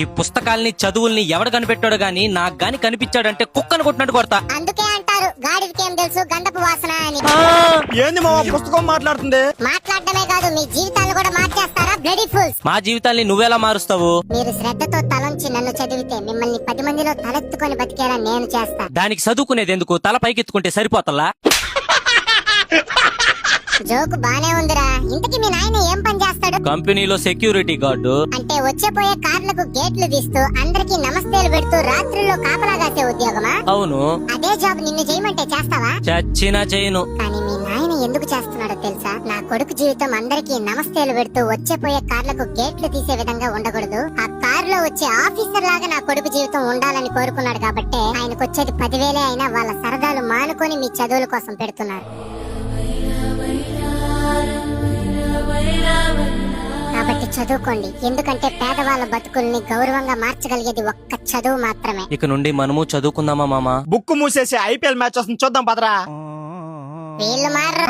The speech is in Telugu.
ఈ పుస్తకాల్ని చదువుల్ని ఎవడు కనిపెట్టాడు గాని నాకు గాని కనిపించాడంటే కుక్కను కొట్టినట్టు కొడతా. అందుకే అంటారు గాడిదకేం తెలుసు గంధపు వాసన అని. ఏంది మా పుస్తకం మాట్లాడుతుంది? మాట్లాడటమే కాదు మీ జీవితాలు కూడా మార్చేస్తారా బ్లడీ ఫూల్స్. మా జీవితాల్ని నువ్వెలా మారుస్తావు? మీరు శ్రద్ధతో తలంచి నన్ను చదివితే మిమ్మల్ని 10 మందిలో తలెత్తుకొని బతికేలా నేను చేస్తా. దానికి చదువుకునేది ఎందుకు? తల పైకెత్తుకుంటే సరిపోతల్లా? జోకు బానే ఉందిరా. ఇంతకీ మీ నాయన ఏం పని చేస్తాడు? కంపెనీలో సెక్యూరిటీ గార్డు. అంటే వచ్చే పోయే కార్లకు గేట్లు తీస్తూ అందరికి నమస్తేలు పెడుతూ రాత్రుల్లో కాపలా కాసే ఉద్యోగమా? అవును. అదే జాబ్ నిన్ను చేయమంటే చేస్తావా? చచ్చినా చేయను. కానీ మీ నాయన ఎందుకు చేస్తున్నాడో తెలుసా? నా కొడుకు జీవితం అందరికి నమస్తేలు పెడుతూ వచ్చే పోయే కార్లకు గేట్లు తీసే విధంగా ఉండకూడదు. ఆ కారులో వచ్చే ఆఫీసర్ లాగా నా కొడుకు జీవితం ఉండాలని కోరుకున్నాడు కాబట్టే ఆయనకు వచ్చేది 10,000 అయినా వాళ్ళ సరదాలు మానుకొని మీ చదువుల కోసం పెడుతున్నారు. కాబట్టి చదువుకోండి. ఎందుకంటే పేదవాళ్ళ బతుకుల్ని గౌరవంగా మార్చగలిగేది ఒక్క చదువు మాత్రమే. ఇక నుండి మనము చదువుకుందామా మామా? బుక్ మూసేసి IPL మ్యాచ్ వస్తుంది, చూద్దాం పదరా. వీళ్ళు మారు